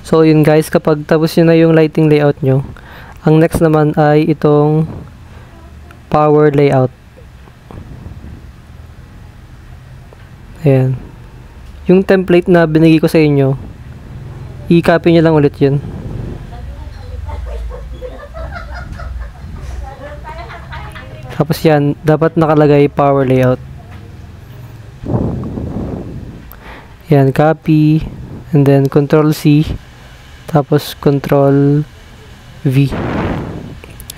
So yun guys, kapag tapos nyo na yung lighting layout nyo, ang next naman ay itong power layout. Ayan. Yung template na binigay ko sa inyo, i-copy nyo lang ulit yun. Tapos yan, dapat nakalagay power layout. Yan, copy, and then Control C, tapos Control V.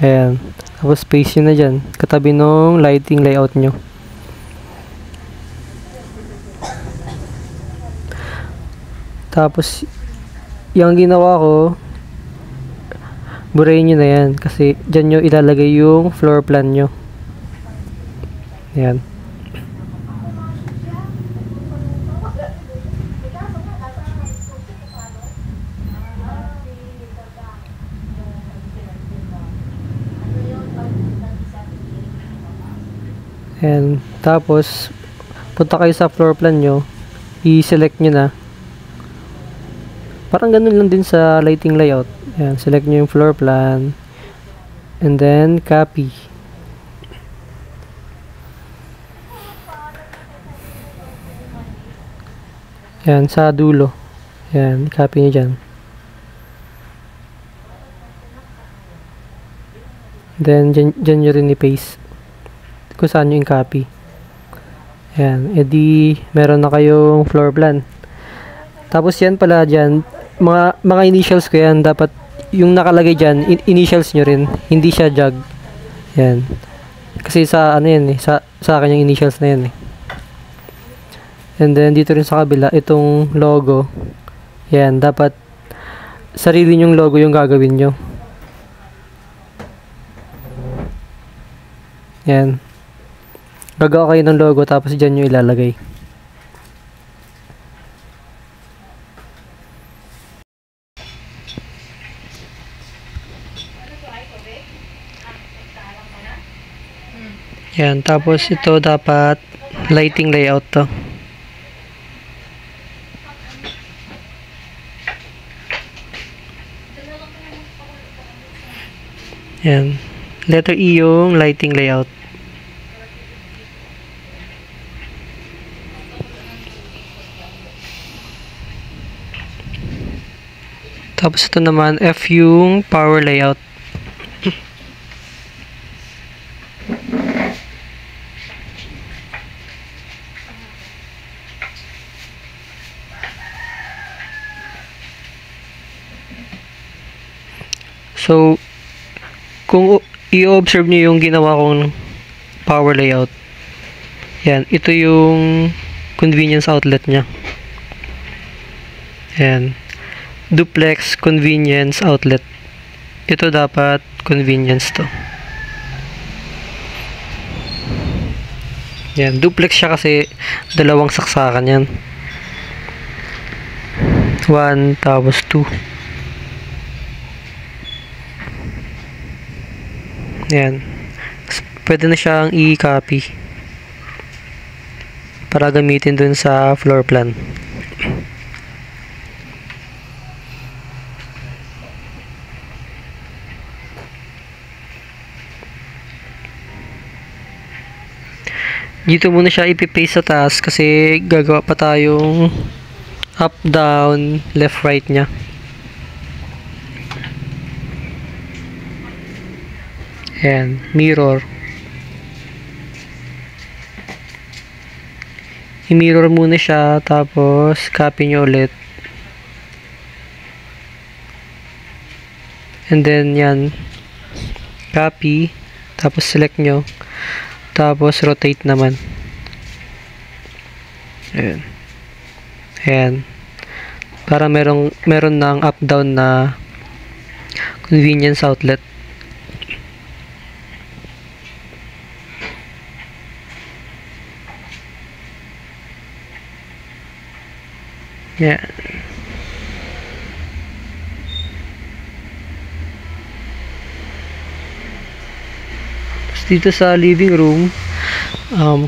Ayan. Tapos paste nyo na dyan, katabi nung lighting layout nyo. Tapos, yung ginawa ko, burahin nyo na yan, kasi dyan nyo ilalagay yung floor plan nyo. Ayan. And tapos punta kayo sa floor plan nyo, i-select nyo na. Parang ganun lang din sa lighting layout. Ayan, select nyo yung floor plan and then copy. Ayan, sa dulo. Ayan, copy nyo dyan. Then dyan nyo rin i-paste kung saan yung copy. Ayan, edi meron na kayong floor plan. Tapos yan pala dyan, mga initials ko yan, dapat yung nakalagay dyan, initials nyo rin, hindi siya jog. Ayan. Kasi sa ano yan eh, sa akin yung initials na yan eh. And then dito rin sa kabila, itong logo. Ayan, dapat sarili nyong logo yung gagawin nyo. Ayan. Gagawa kayo ng logo tapos dyan nyo ilalagay. Yan, tapos ito dapat lighting layout to. Yan. Letter E yung lighting layout. Tapos ito naman, F yung power layout. So, kung i-observe nyo yung ginawa kong power layout, yan, ito yung convenience outlet nya. Yan. Duplex convenience outlet. Ito dapat convenience to. Yan, duplex siya kasi dalawang saksakan yan. 1 tapos 2. Yan. Pwede na siyang i-copy para gamitin dun sa floor plan. Dito muna siya ipipaste sa taas kasi gagawa pa tayong up, down, left, right nya. Ayan, mirror. I-mirror muna siya, tapos copy nyo ulit. And then yan, copy, tapos select nyo. Tapos rotate naman. Ayan. Ayan. Para meron ng up down na convenience outlet. Yeah. Dito sa living room,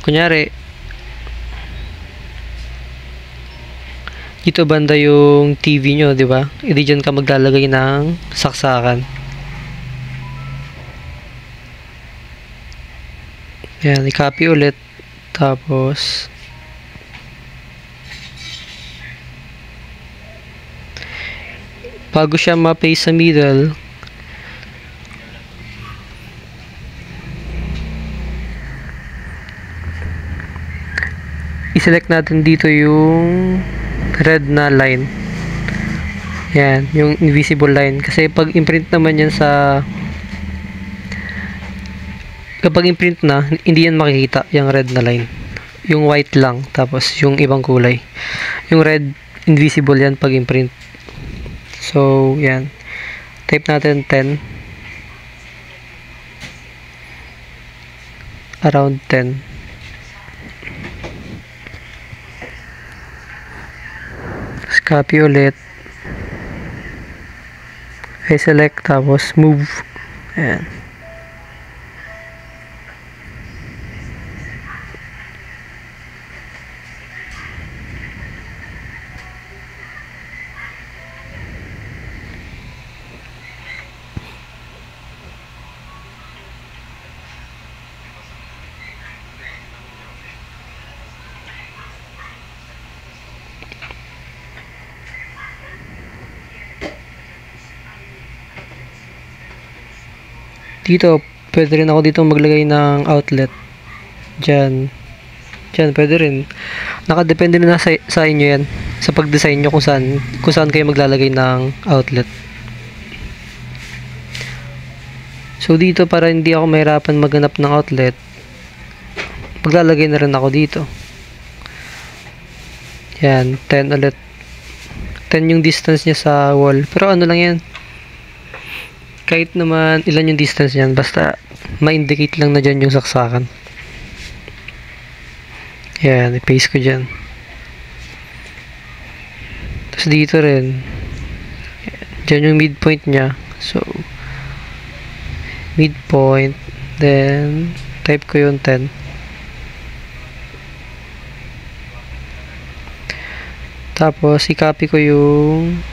kunyari Dito banda yung TV nyo, di ba? Hindi dyan ka maglalagay ng saksakan. Yan, i-copy ulit. Tapos, bago siya ma-paste sa middle, i-select natin dito yung red na line. Yan, yung invisible line. Kasi pag imprint naman yan kapag imprint na, hindi yan makikita yung red na line. Yung white lang, tapos yung ibang kulay. Yung red, invisible yan pag imprint. So, yan. Type natin 10. Around 10. Tapos copy ulit. I-select, tapos move. Ayan. Dito, pwede rin ako dito maglagay ng outlet. Diyan, pwede rin. Nakadepende na sa inyo yan. Sa pag-design nyo kung saan kayo maglalagay ng outlet. So, dito para hindi ako mahirapan maghanap ng outlet, maglalagay na rin ako dito. Yan, 10 ulit. 10 yung distance niya sa wall. Pero ano lang yan. Kahit naman ilan yung distance niyan, basta ma-indicate lang na dyan yung saksakan. Yan, i-paste ko dyan. Tapos dito rin. Dyan yung midpoint niya. So, midpoint. Then, type ko yung 10. Tapos, i-copy ko yung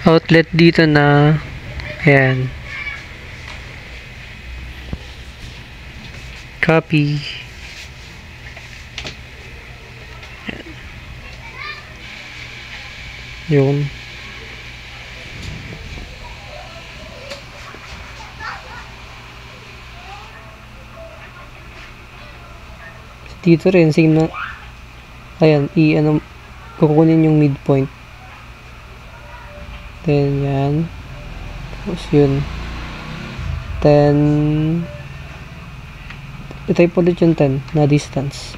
outlet dito na ayan, copy, ayan. Yun dito rin same na, ayan, kukunin yung midpoint. Then, yan. Tapos, yun. Then, i-type ulit yung 10 na distance.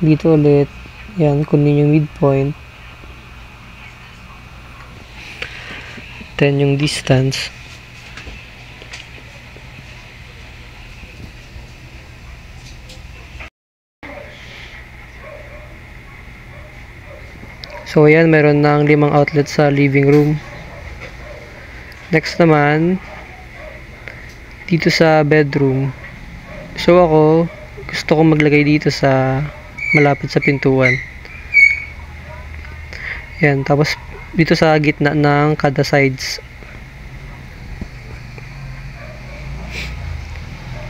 Dito ulit. Yan, kunin yung midpoint. 10 yung distance. So, ayan, meron ng 5 outlet sa living room. Next naman, dito sa bedroom. So, ako, gusto ko maglagay dito sa malapit sa pintuan. Yan, tapos dito sa gitna ng kada sides.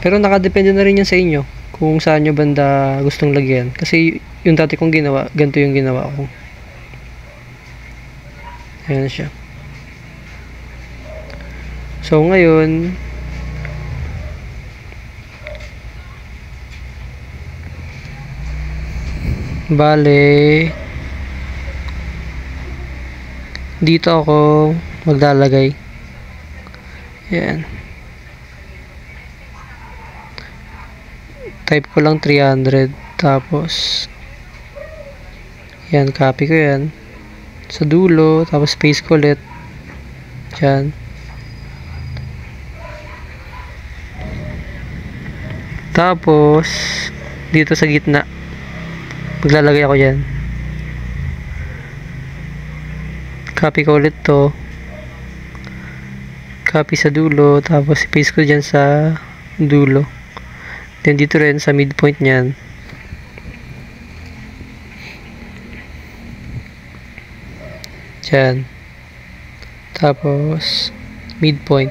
Pero nakadepende na rin yan sa inyo kung saan nyo banda gustong lagyan. Kasi yung dati kong ginawa, ganito yung ginawa ko. Ayan siya. So ngayon, bale, dito ako maglalagay. Yan. Type ko lang 300. Tapos, yan, copy ko yan. Sa dulo, tapos paste ko ulit. Yan. Tapos, dito sa gitna, maglalagay ako dyan. Copy ko ulit to. Copy sa dulo, tapos paste ko dyan sa dulo. Then dito rin sa midpoint nyan. Dyan. Tapos, midpoint.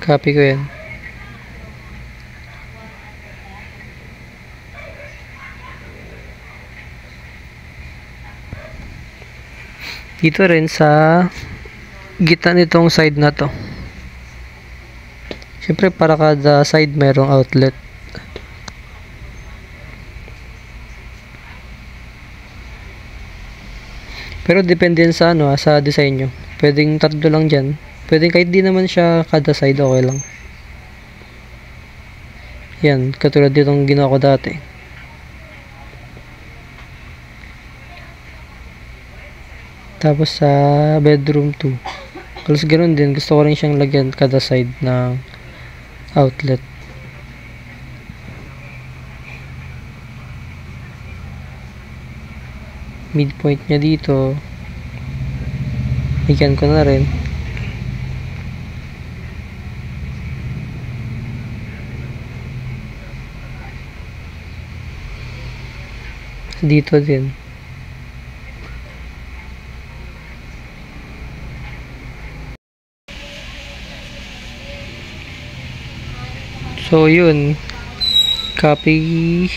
Copy ko yan. Dito rin sa gitna nitong side na to. Siyempre para kada side merong outlet. Pero depende yan sa sa design nyo. Pwedeng tatlo lang dyan. Pwedeng kahit di naman siya kada side, okay lang. Yan, katulad ditong ginawa ko dati. Tapos sa bedroom 2. Halos ganoon din. Gusto ko rin siyang lagyan kada side ng outlet. Midpoint niya dito. Bigyan ko na rin. Dito din. So, yun. Copy.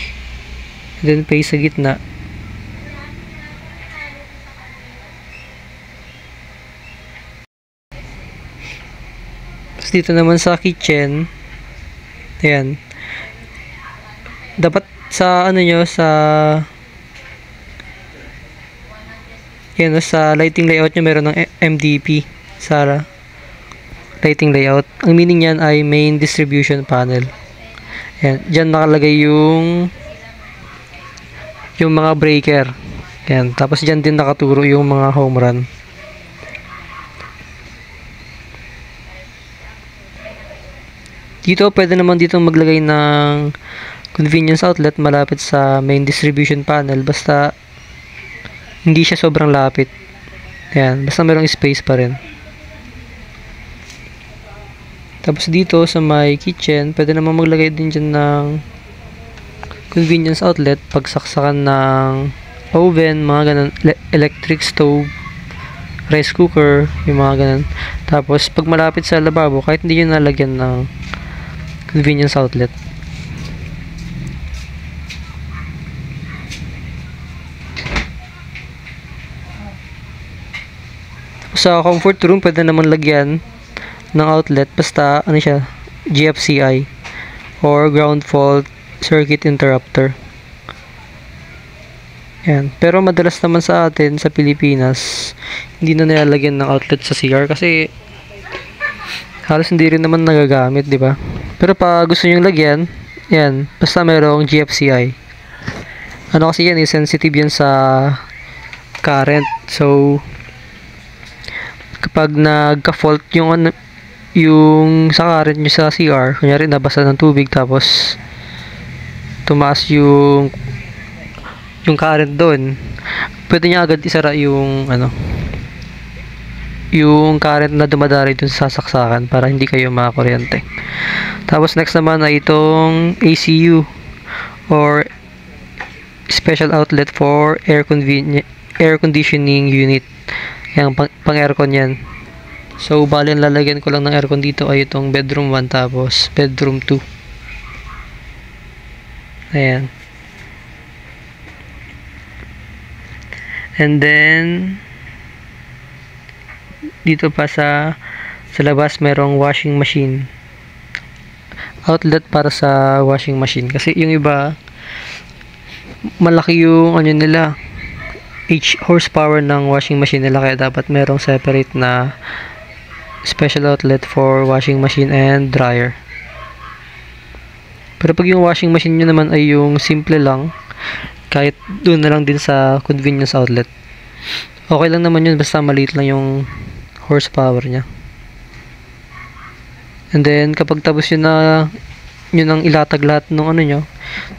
Then, paste sa gitna. Tapos, dito naman sa kitchen. Ayan. Dapat sa nyo, sa yan, sa lighting layout nyo, meron ng MDP. Sa lighting layout. Ang meaning yan ay main distribution panel. Ayan. Diyan nakalagay yung mga breaker. Ayan. Tapos diyan din nakaturo yung mga home run. Dito, pwede naman dito maglagay ng convenience outlet malapit sa main distribution panel. Basta hindi siya sobrang lapit. Ayan. Basta mayroong space pa rin. Tapos dito sa my kitchen, pwede naman maglagay din dyan ng convenience outlet, pagsaksakan ng oven, mga ganun, electric stove, rice cooker, yung mga ganun. Tapos pag malapit sa lababo, kahit hindi nyo nalagyan ng convenience outlet. Sa comfort room, pwede naman lagyan ng outlet, basta siya, GFCI or ground fault circuit interrupter. Yan. Pero madalas naman sa atin sa Pilipinas, hindi na nilalagyan ng outlet sa CR kasi halos hindi rin naman nagagamit, di ba? Pero pag gusto niyo lagyan, yan, basta mayroong GFCI. Kasi yan, sensitive yan sa current. So kapag nagka-fault yung sa current nyo sa CR, kunyari nabasa ng tubig tapos tumaas yung current doon, pwede niya agad isara yung yung current na dumadari dun sa sasaksakan para hindi kayo makakuryente. Tapos next naman ay itong ACU or special outlet for air conditioning unit. Yan, pang aircon yan. So, bali ang lalagyan ko lang ng aircon dito ay itong bedroom 1 tapos bedroom 2. Ayan. And then, dito pa sa labas merong washing machine. Outlet para sa washing machine. Kasi yung iba, malaki yung nila, horsepower ng washing machine nila, kaya dapat merong separate na special outlet for washing machine and dryer. Pero pag yung washing machine nyo naman ay yung simple lang, kahit doon na lang din sa convenience outlet, okay lang naman yun, basta maliit lang yung horsepower nya. And then, kapag tapos yun ang ilatag lahat ng ano nyo,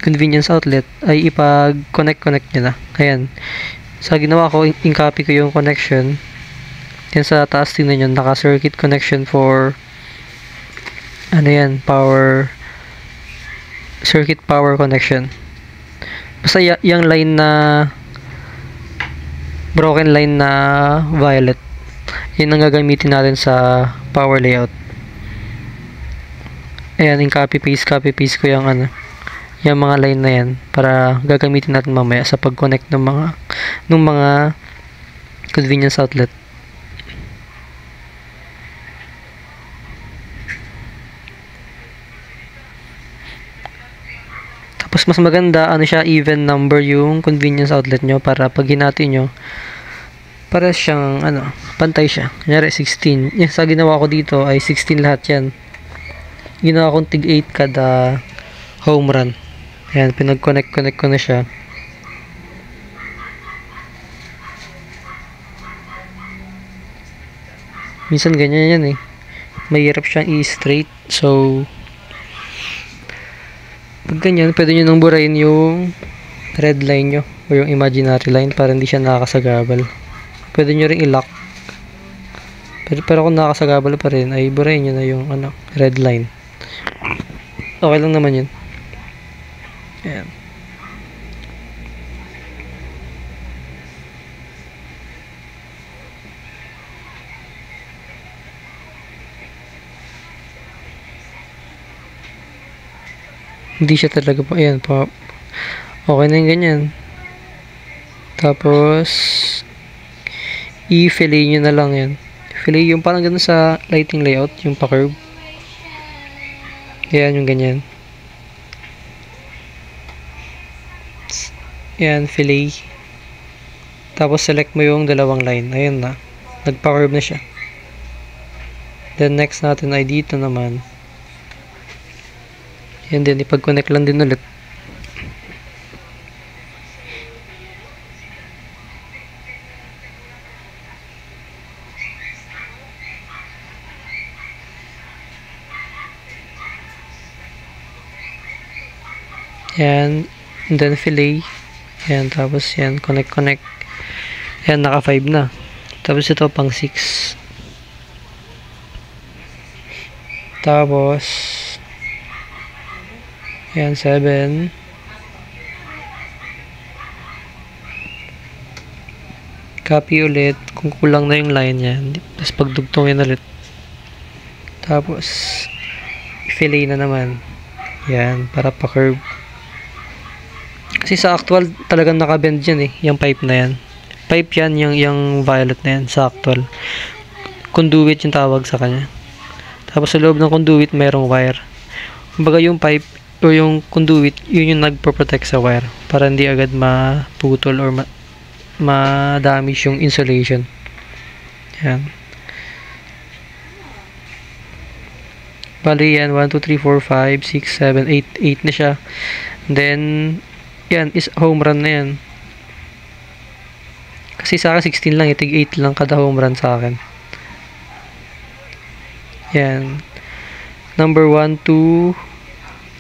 convenience outlet, ay ipag-connect nyo na. Ayan. Sa ginawa ko, in-copy ko yung connection. Yan sa taas, tingnan nyo, naka-circuit connection for ano yan, circuit power connection. Basta yung line na broken line na violet, yun ang gagamitin natin sa power layout. Ayan, yung copy paste ko yung ano, yung mga line na yan para gagamitin natin mamaya sa pag-connect ng mga convenience outlet. Tapos mas maganda, ano siya, even number yung convenience outlet nyo para pag hinati nyo, para siyang, ano, pantay siya. Kunyari, 16. Yung sa ginawa ko dito ay 16 lahat yan. Ginawa kong tig 8 kada home run. Ayan, pinag-connect ko na siya. Minsan ganyan yan eh. Mahirap siyang i-straight. So, pag ganyan, pwede nyo nang burahin yung red line nyo o yung imaginary line para hindi siya nakakasagabal. Pwede nyo rin i-lock. Pero kung nakakasagabal pa rin, ay burahin nyo na yung ano, red line. Okay lang naman yun. Ayan. Hindi siya talaga po, ayan po. Okay na yung ganyan. Tapos, i-fillet nyo na lang yan. Fillet yung parang ganun sa lighting layout, yung pa-curve. Ayan, yung ganyan. Ayan, fillet. Tapos, select mo yung dalawang line. Ayan na. Nagpa-curve na siya. Then, next natin ay dito naman. Yan din, ipag-connect lang din ulit. Yan, and then fillet. Yan, tapos yan, connect. Yan, naka 5 na. Tapos ito pang 6. Tapos yan, 7. Copy ulit kung kulang na yung line yan. Tapos pagdugtongin ulit. Tapos fillet na naman. Yan, para pa-curve. Kasi sa actual talagang nakabend yan eh, yung pipe na yan. Pipe yan, yung violet na yan sa actual. Conduit yung tawag sa kanya. Tapos sa loob ng conduit mayroong wire. Kumbaga yung pipe o yung conduit, yun yung nagpo-protect sa wire para hindi agad maputol or ma-damage yung insulation. Yan. Bali yan, 1, 2, 3, 4, 5, 6, 7, 8 na siya. And then, yan, is home run na yan. Kasi sa akin 16 lang, itig 8 lang kada home run sa akin. Yan. Number 1, 2,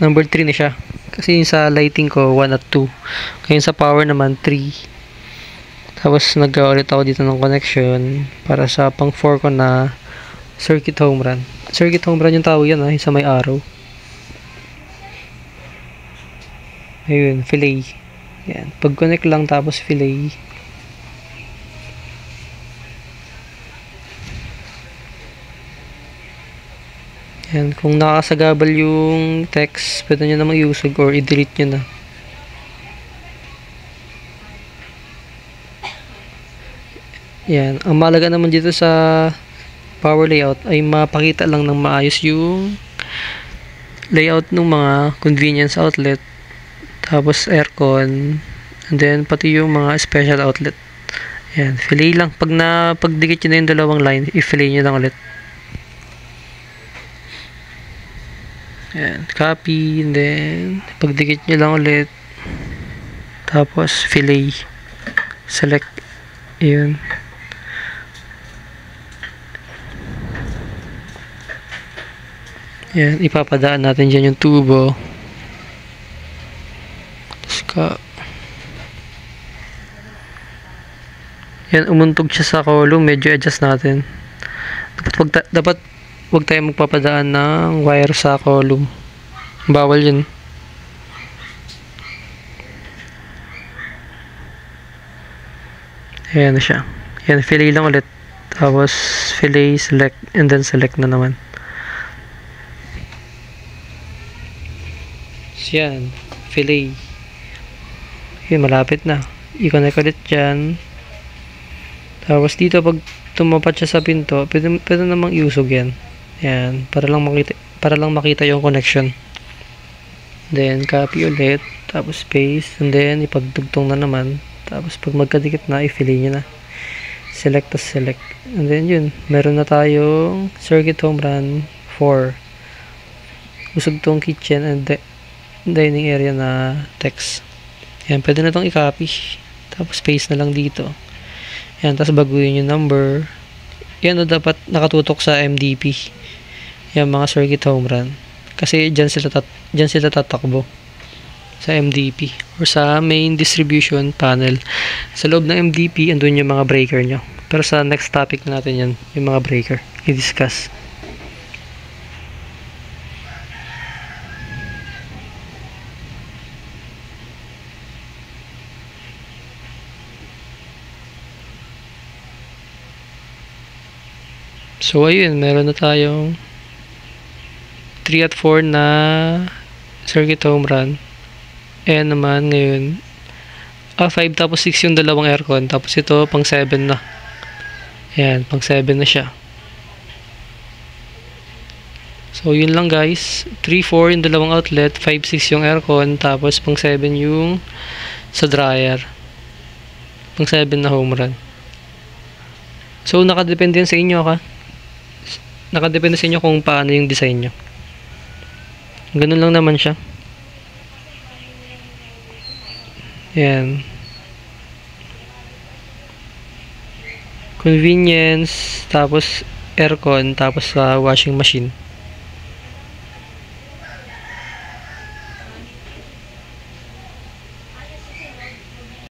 number 3 na siya. Kasi yung sa lighting ko, 1 at 2. Kaya sa power naman, 3. Tapos naggawa ulit ako dito ng connection para sa pang 4 ko na circuit home run. Circuit home run yung tawag yan, yung sa may arrow. Ayun, fillet. Yan. Pag-connect lang tapos fillet. Yan. Kung nakakasagabal yung text, pwede nyo namang iusog or i-delete nyo na. Yan. Ang mahalaga naman dito sa power layout ay mapakita lang ng maayos yung layout ng mga convenience outlet, tapos aircon, and then pati yung mga special outlet. Yan, fillet lang. Pagdikit nyo na yung dalawang line, i-fillet nyo lang ulit. Yan, copy, and then pagdikit nyo lang ulit, tapos fillet, select, yun. Yan, ipapadaan natin dyan yung tubo. Tapos yan, umuntog siya sa column, medyo adjust natin. Dapat wag tayo magpapadaan ng wire sa column. Bawal yun. Ayan na siya. Yan, fillet lang ulit. Tapos, fillet, select, and then select na naman. So, yan. Fillet. Yan, malapit na. I-connect ulit dyan. Tapos, dito, pag tumapat siya sa pinto, pwede namang iusog yan. Yan, para lang makita yung connection. Then, copy ulit. Tapos, paste. And then, ipagtugtong na naman. Tapos, pag magkadikit na, i-fillet nyo na. Select to select. And then, yun. Meron na tayong circuit home run 4. Usog tong kitchen and dining area na text. Yan, pwede na tong i-copy. Tapos, paste na lang dito. Yan, tapos baguhin yung number. Yan, dapat nakatutok sa MDP. Yan, mga circuit home run. Kasi, dyan sila tatakbo. Sa MDP or sa main distribution panel. Sa loob ng MDP, andun yung mga breaker nyo. Pero sa next topic na natin yan, yung mga breaker, i-discuss. So, ayun, meron na tayong 3 at 4 na circuit home run. Ayan naman ngayon 5 tapos 6 yung dalawang aircon, tapos ito pang 7 na. Ayan, pang 7 na siya. So yun lang guys, 3, 4 yung dalawang outlet, 5, 6 yung aircon, tapos pang 7 yung sa dryer, pang 7 na home run. So nakadepende sa inyo nakadepende sa inyo kung paano yung design nyo. Ganun lang naman siya. Yan. Convenience, tapos aircon, tapos washing machine.